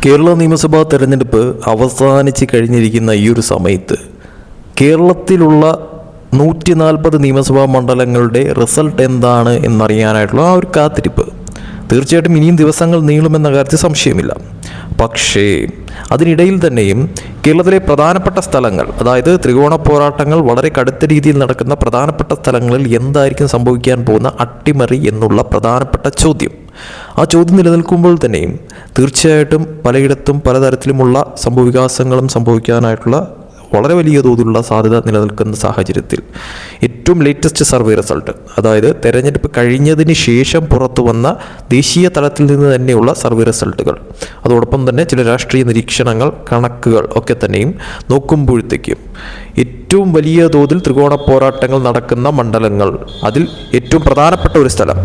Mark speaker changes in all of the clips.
Speaker 1: കേരള നിയമസഭാ തെരഞ്ഞെടുപ്പ് അവസാനിച്ച് കഴിഞ്ഞിരിക്കുന്ന ഈ ഒരു സമയത്ത് കേരളത്തിലുള്ള 140 നിയമസഭാ മണ്ഡലങ്ങളുടെ റിസൾട്ട് എന്താണ് എന്നറിയാനായിട്ടുള്ള ആ ഒരു കാത്തിരിപ്പ് തീർച്ചയായിട്ടും ഇനിയും ദിവസങ്ങൾ നീളുമെന്ന കാര്യത്തിൽ സംശയമില്ല. പക്ഷേ അതിനിടയിൽ തന്നെയും കേരളത്തിലെ പ്രധാനപ്പെട്ട സ്ഥലങ്ങൾ, അതായത് ത്രികോണ പോരാട്ടങ്ങൾ വളരെ കടുത്ത രീതിയിൽ നടക്കുന്ന പ്രധാനപ്പെട്ട സ്ഥലങ്ങളിൽ എന്തായിരിക്കും സംഭവിക്കാൻ പോകുന്ന അട്ടിമറി എന്നുള്ള പ്രധാനപ്പെട്ട ചോദ്യം, ആ ചോദ്യം നിലനിൽക്കുമ്പോൾ തന്നെയും തീർച്ചയായിട്ടും പലയിടത്തും പലതരത്തിലുമുള്ള സംഭവവികാസങ്ങളും സംഭവിക്കാനായിട്ടുള്ള വളരെ വലിയ തോതിലുള്ള സാധ്യത നിലനിൽക്കുന്ന സാഹചര്യത്തിൽ ഏറ്റവും ലേറ്റസ്റ്റ് സർവേ റിസൾട്ട്, അതായത് തെരഞ്ഞെടുപ്പ് കഴിഞ്ഞതിന് ശേഷം പുറത്തു വന്ന ദേശീയ തലത്തിൽ നിന്ന് തന്നെയുള്ള സർവേ റിസൾട്ടുകൾ, അതോടൊപ്പം തന്നെ ചില രാഷ്ട്രീയ നിരീക്ഷണങ്ങൾ, കണക്കുകൾ ഒക്കെ തന്നെയും നോക്കുമ്പോഴത്തേക്കും ഏറ്റവും വലിയ തോതിൽ ത്രികോണ പോരാട്ടങ്ങൾ നടക്കുന്ന മണ്ഡലങ്ങൾ, അതിൽ ഏറ്റവും പ്രധാനപ്പെട്ട ഒരു സ്ഥലം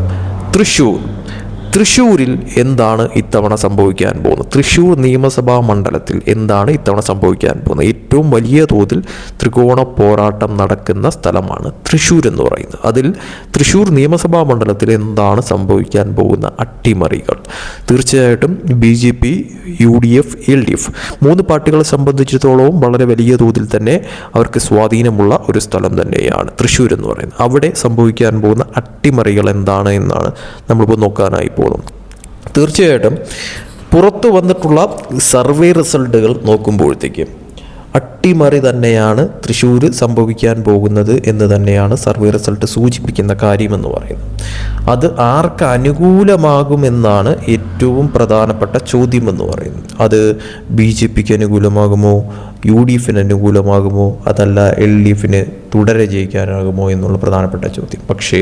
Speaker 1: തൃശ്ശൂരിൽ എന്താണ് ഇത്തവണ സംഭവിക്കാൻ പോകുന്നത്, തൃശ്ശൂർ നിയമസഭാ മണ്ഡലത്തിൽ എന്താണ് ഇത്തവണ സംഭവിക്കാൻ പോകുന്നത്, ഏറ്റവും വലിയ തോതിൽ ത്രികോണ പോരാട്ടം നടക്കുന്ന സ്ഥലമാണ് തൃശ്ശൂർ എന്ന് പറയുന്നത്. അതിൽ തൃശ്ശൂർ നിയമസഭാ മണ്ഡലത്തിൽ എന്താണ് സംഭവിക്കാൻ പോകുന്ന അട്ടിമറികൾ, തീർച്ചയായിട്ടും BJP, UDF, LDF 3 പാർട്ടികളെ സംബന്ധിച്ചിടത്തോളവും വളരെ വലിയ തോതിൽ തന്നെ അവർക്ക് സ്വാധീനമുള്ള ഒരു സ്ഥലം തന്നെയാണ് തൃശ്ശൂർ എന്ന് പറയുന്നത്. അവിടെ സംഭവിക്കാൻ പോകുന്ന അട്ടിമറികൾ എന്താണ് എന്നാണ് നമ്മളിപ്പോൾ നോക്കാനായി പോകുന്നത്. തീർച്ചയായിട്ടും പുറത്തു വന്നിട്ടുള്ള സർവേ റിസൾട്ടുകൾ നോക്കുമ്പോഴത്തേക്കും അട്ടിമറി തന്നെയാണ് തൃശ്ശൂർ സംഭവിക്കാൻ പോകുന്നത് എന്ന് തന്നെയാണ് സർവേ റിസൾട്ട് സൂചിപ്പിക്കുന്ന കാര്യമെന്ന് പറയുന്നത്. അത് ആർക്ക് അനുകൂലമാകുമെന്നാണ് ഏറ്റവും പ്രധാനപ്പെട്ട ചോദ്യമെന്ന് പറയുന്നത്. അത് BJPക്ക് അനുകൂലമാകുമോ, UDFന് അനുകൂലമാകുമോ, അതല്ല LDFന് തുടരെ ജയിക്കാനാകുമോ എന്നുള്ള പ്രധാനപ്പെട്ട ചോദ്യം. പക്ഷേ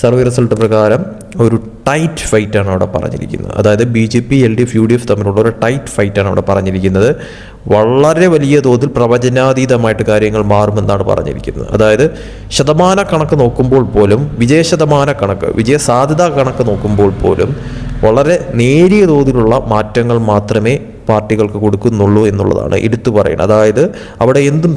Speaker 1: സർവേ റിസൾട്ട് പ്രകാരം ഒരു ടൈറ്റ് ഫൈറ്റാണ് അവിടെ പറഞ്ഞിരിക്കുന്നത്. അതായത് BJP, LDF, UDF തമ്മിലുള്ള ഒരു ടൈറ്റ് ഫൈറ്റാണ് അവിടെ പറഞ്ഞിരിക്കുന്നത്. വളരെ വലിയ തോതിൽ പ്രവചനാതീതമായിട്ട് കാര്യങ്ങൾ മാറുമെന്നാണ് പറഞ്ഞിരിക്കുന്നത്. അതായത് ശതമാന കണക്ക് നോക്കുമ്പോൾ പോലും, വിജയ സാധ്യതാ കണക്ക് നോക്കുമ്പോൾ പോലും വളരെ നേരിയ തോതിലുള്ള മാറ്റങ്ങൾ മാത്രമേ പാർട്ടികൾക്ക് കൊടുക്കുന്നുള്ളൂ എന്നുള്ളതാണ് എടുത്തു പറയുന്നത്. അതായത് അവിടെ എന്തും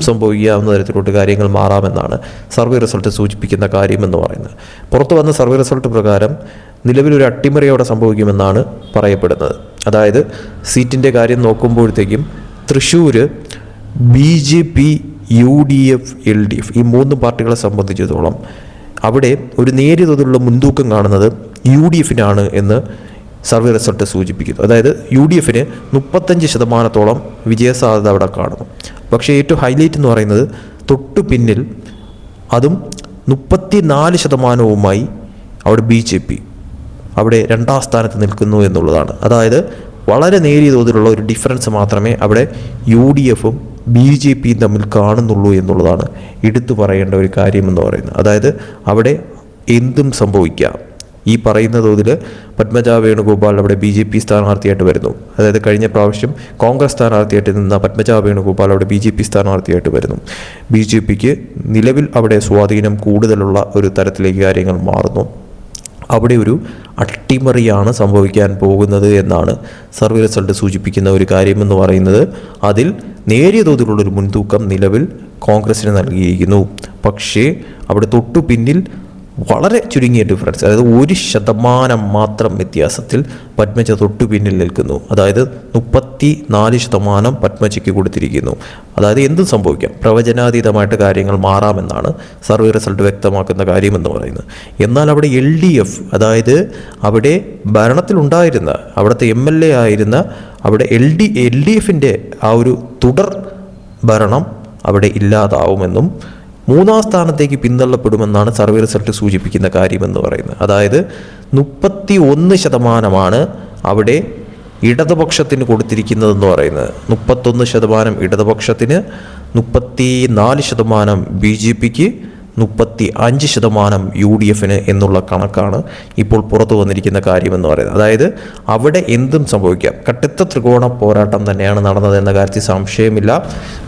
Speaker 1: സംഭവിക്കാവുന്ന തരത്തിലോട്ട് കാര്യങ്ങൾ മാറാമെന്നാണ് സർവേ റിസൾട്ട് സൂചിപ്പിക്കുന്ന കാര്യമെന്ന് പറയുന്നത്. പുറത്തു വന്ന സർവേ റിസൾട്ട് പ്രകാരം നിലവിലൊരു അട്ടിമറി അവിടെ സംഭവിക്കുമെന്നാണ് പറയപ്പെടുന്നത്. അതായത് സീറ്റിൻ്റെ കാര്യം നോക്കുമ്പോഴത്തേക്കും തൃശ്ശൂർ BJP, UDF, LDF ഈ 3 പാർട്ടികളെ സംബന്ധിച്ചിടത്തോളം അവിടെ ഒരു നേരിയ തോതിലുള്ള മുൻതൂക്കം കാണുന്നത് UDFനാണ് എന്ന് സർവേ റിസൾട്ട് സൂചിപ്പിക്കുന്നു. അതായത് UDFന് 35% വിജയസാധ്യത അവിടെ കാണുന്നു. പക്ഷേ ഏറ്റവും ഹൈലൈറ്റ് എന്ന് പറയുന്നത് തൊട്ടു പിന്നിൽ അതും 34% അവിടെ BJP അവിടെ 2ാം സ്ഥാനത്ത് നിൽക്കുന്നു എന്നുള്ളതാണ്. അതായത് വളരെ നേരിയ തോതിലുള്ള ഒരു ഡിഫറൻസ് മാത്രമേ അവിടെ UDFും BJPയും തമ്മിൽ കാണുന്നുള്ളൂ എന്നുള്ളതാണ് എടുത്തു പറയേണ്ട ഒരു കാര്യമെന്ന് പറയുന്നത്. അതായത് അവിടെ എന്തും സംഭവിക്കാം. ഈ പറയുന്ന തോതിൽ പത്മജ വേണുഗോപാൽ അവിടെ BJP സ്ഥാനാർത്ഥിയായിട്ട് വരുന്നു. അതായത് കഴിഞ്ഞ പ്രാവശ്യം കോൺഗ്രസ് സ്ഥാനാർത്ഥിയായിട്ട് നിന്ന പത്മജ വേണുഗോപാൽ അവിടെ BJP സ്ഥാനാർത്ഥിയായിട്ട് വരുന്നു. BJPക്ക് നിലവിൽ അവിടെ സ്വാധീനം കൂടുതലുള്ള ഒരു തരത്തിലേക്ക് കാര്യങ്ങൾ മാറുന്നു. അവിടെ ഒരു അട്ടിമറിയാണ് സംഭവിക്കാൻ പോകുന്നത് എന്നാണ് സർവേ റിസൾട്ട് സൂചിപ്പിക്കുന്ന ഒരു കാര്യമെന്ന് പറയുന്നത്. അതിൽ നേരിയ തോതിലുള്ളൊരു മുൻതൂക്കം നിലവിൽ കോൺഗ്രസിന് നൽകിയിരിക്കുന്നു. പക്ഷേ അവിടെ തൊട്ടു പിന്നിൽ വളരെ ചുരുങ്ങിയ ഡിഫറൻസ്, അതായത് 1% മാത്രം വ്യത്യാസത്തിൽ പത്മജ തൊട്ടു പിന്നിൽ നിൽക്കുന്നു. അതായത് 34% പത്മജയ്ക്ക് കൊടുത്തിരിക്കുന്നു. അതായത് എന്തും സംഭവിക്കാം, പ്രവചനാതീതമായിട്ട് കാര്യങ്ങൾ മാറാമെന്നാണ് സർവേ റിസൾട്ട് വ്യക്തമാക്കുന്ന കാര്യമെന്ന് പറയുന്നത്. എന്നാൽ അവിടെ LDF, അതായത് അവിടെ ഭരണത്തിലുണ്ടായിരുന്ന അവിടുത്തെ MLA ആയിരുന്ന അവിടെ LDFൻ്റെ ആ ഒരു തുടർ ഭരണം അവിടെ ഇല്ലാതാവുമെന്നും 3ാം സ്ഥാനത്തേക്ക് പിന്തള്ളപ്പെടുമെന്നാണ് സർവേ റിസൾട്ട് സൂചിപ്പിക്കുന്ന കാര്യമെന്ന് പറയുന്നത്. അതായത് 31% അവിടെ ഇടതുപക്ഷത്തിന് കൊടുത്തിരിക്കുന്നതെന്ന് പറയുന്നത്. 31% ഇടതുപക്ഷത്തിന്, 34% BJPക്ക്, 35% UDFന് എന്നുള്ള കണക്കാണ് ഇപ്പോൾ പുറത്തു വന്നിരിക്കുന്ന കാര്യമെന്ന് പറയുന്നത്. അതായത് അവിടെ എന്തും സംഭവിക്കാം. കടുത്ത ത്രികോണ പോരാട്ടം തന്നെയാണ് നടന്നതെന്ന കാര്യത്തിൽ സംശയമില്ല.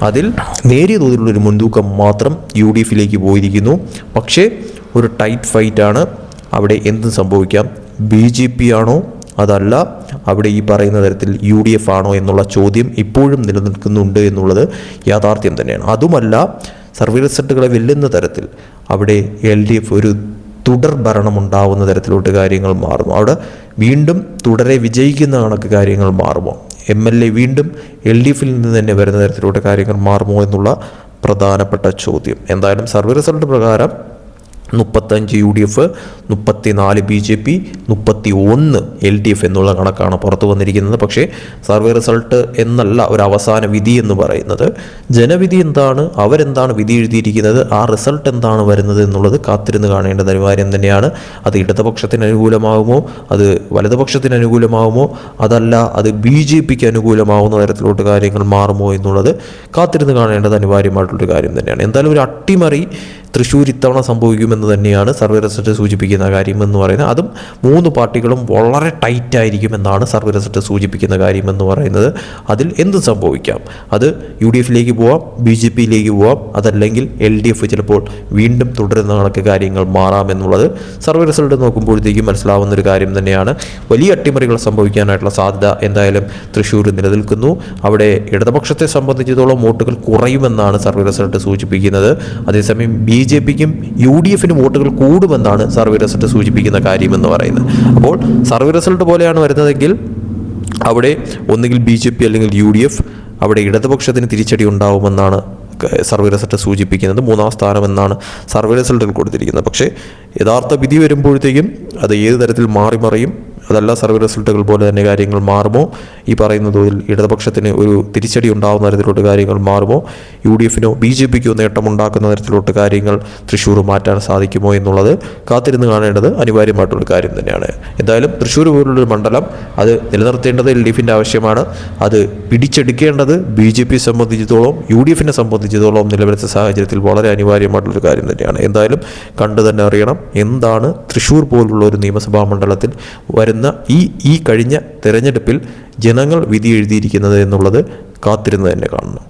Speaker 1: അതിൽ നേരിയ തോതിലുള്ളൊരു മുൻതൂക്കം മാത്രം UDFിലേക്ക് പോയിരിക്കുന്നു. പക്ഷേ ഒരു ടൈറ്റ് ഫൈറ്റാണ്. അവിടെ എന്തും സംഭവിക്കാം. BJP ആണോ അതല്ല അവിടെ ഈ പറയുന്ന തരത്തിൽ UDF ആണോ എന്നുള്ള ചോദ്യം ഇപ്പോഴും നിലനിൽക്കുന്നുണ്ട് എന്നുള്ളത് യാഥാർത്ഥ്യം തന്നെയാണ്. അതുമല്ല, സർവേ റിസൾട്ടുകളെ വെല്ലുന്ന തരത്തിൽ അവിടെ LDF ഒരു തുടർ ഭരണം ഉണ്ടാവുന്ന തരത്തിലോട്ട് കാര്യങ്ങൾ മാറുന്നു. അവിടെ വീണ്ടും തുടരെ വിജയിക്കുന്ന കണക്ക് കാര്യങ്ങൾ മാറുമോ, MLA വീണ്ടും LDFിൽ നിന്ന് തന്നെ വരുന്ന തരത്തിലൂടെ കാര്യങ്ങൾ മാറുമോ എന്നുള്ള പ്രധാനപ്പെട്ട ചോദ്യം. എന്തായാലും സർവേ റിസൾട്ട് പ്രകാരം 35 UDF, 34 BJP, 31 LDF എന്നുള്ള കണക്കാണ് പുറത്തു വന്നിരിക്കുന്നത്. പക്ഷേ സർവേ റിസൾട്ട് എന്നല്ല ഒരു അവസാന വിധി എന്ന് പറയുന്നത്. ജനവിധി എന്താണ്, അവരെന്താണ് വിധി എഴുതിയിരിക്കുന്നത്, ആ റിസൾട്ട് എന്താണ് വരുന്നത് എന്നുള്ളത് കാത്തിരുന്ന് കാണേണ്ടത് അനിവാര്യം തന്നെയാണ്. അത് ഇടതുപക്ഷത്തിന് അനുകൂലമാകുമോ, അത് വലതുപക്ഷത്തിന് അനുകൂലമാകുമോ, അതല്ല അത് BJPക്ക് അനുകൂലമാവുന്ന തരത്തിലോട്ട് കാര്യങ്ങൾ മാറുമോ എന്നുള്ളത് കാത്തിരുന്ന് കാണേണ്ടത് അനിവാര്യമായിട്ടുള്ളൊരു കാര്യം തന്നെയാണ്. എന്തായാലും ഒരു അട്ടിമറി തൃശ്ശൂർ ഇത്തവണ സംഭവിക്കുമെന്ന് തന്നെയാണ് സർവേ റിസൾട്ട് സൂചിപ്പിക്കുന്ന കാര്യം എന്ന് പറയുന്നത്. അതും 3 പാർട്ടികളും വളരെ ടൈറ്റ് ആയിരിക്കുമെന്നാണ് സർവേ റിസൾട്ട് സൂചിപ്പിക്കുന്ന കാര്യം എന്ന് പറയുന്നത്. അതിൽ എന്ത് സംഭവിക്കാം, അത് UDFിലേക്ക് പോവാം, BJPയിലേക്ക് പോവാം, അതല്ലെങ്കിൽ LDF ചിലപ്പോൾ വീണ്ടും തുടരുന്ന കണക്ക് കാര്യങ്ങൾ മാറാമെന്നുള്ളത് സർവേ റിസൾട്ട് നോക്കുമ്പോഴത്തേക്കും മനസ്സിലാവുന്ന ഒരു കാര്യം തന്നെയാണ്. വലിയ അട്ടിമറികൾ സംഭവിക്കാനായിട്ടുള്ള സാധ്യത എന്തായാലും തൃശ്ശൂർ നിലനിൽക്കുന്നു. അവിടെ ഇടതുപക്ഷത്തെ സംബന്ധിച്ചിടത്തോളം വോട്ടുകൾ കുറയുമെന്നാണ് സർവേ റിസൾട്ട് സൂചിപ്പിക്കുന്നത്. അതേസമയം BJPക്കും UDFിനും വോട്ടുകൾ കൂടുമെന്നാണ് സർവേ റിസൾട്ട് സൂചിപ്പിക്കുന്ന കാര്യമെന്ന് പറയുന്നത്. അപ്പോൾ സർവേ റിസൾട്ട് പോലെയാണ് വരുന്നതെങ്കിൽ അവിടെ ഒന്നുകിൽ BJP അല്ലെങ്കിൽ UDF, അവിടെ ഇടതുപക്ഷത്തിന് തിരിച്ചടി ഉണ്ടാവുമെന്നാണ് സർവേ റിസൾട്ട് സൂചിപ്പിക്കുന്നത്. 3ാം സ്ഥാനമെന്നാണ് സർവേ റിസൾട്ടിൽ കൊടുത്തിരിക്കുന്നത്. പക്ഷേ യഥാർത്ഥ വിധി വരുമ്പോഴത്തേക്കും അത് ഏത് തരത്തിൽ മാറിമറിയും, അതല്ല സർവേ റിസൾട്ടുകൾ പോലെ തന്നെ കാര്യങ്ങൾ മാറുമോ, ഈ പറയുന്ന തോതിൽ ഇടതുപക്ഷത്തിന് ഒരു തിരിച്ചടി ഉണ്ടാകുന്ന തരത്തിലോട്ട് കാര്യങ്ങൾ മാറുമോ, UDFിനോ BJPക്കോ നേട്ടമുണ്ടാക്കുന്ന തരത്തിലോട്ട് കാര്യങ്ങൾ തൃശ്ശൂർ മാറ്റാൻ സാധിക്കുമോ എന്നുള്ളത് കാത്തിരുന്ന് കാണേണ്ടത് അനിവാര്യമായിട്ടുള്ള കാര്യം തന്നെയാണ്. എന്തായാലും തൃശ്ശൂർ പോലുള്ളൊരു മണ്ഡലം അത് നിലനിർത്തേണ്ടത് LDFിൻ്റെ ആവശ്യമാണ്. അത് പിടിച്ചെടുക്കേണ്ടത് BJPയെ സംബന്ധിച്ചിടത്തോളം UDFിനെ സംബന്ധിച്ചിടത്തോളം നിലവിലത്തെ സാഹചര്യത്തിൽ വളരെ അനിവാര്യമായിട്ടുള്ളൊരു കാര്യം തന്നെയാണ്. എന്തായാലും കണ്ടു തന്നെ അറിയണം എന്താണ് തൃശ്ശൂർ പോലുള്ള ഒരു നിയമസഭാ മണ്ഡലത്തിൽ വരുന്ന ഈ കഴിഞ്ഞ തെരഞ്ഞെടുപ്പിൽ ജനങ്ങൾ വിധി എഴുതിയിരിക്കുന്നത് എന്നുള്ളത് കാത്തിരുന്ന് തന്നെ കാണണം.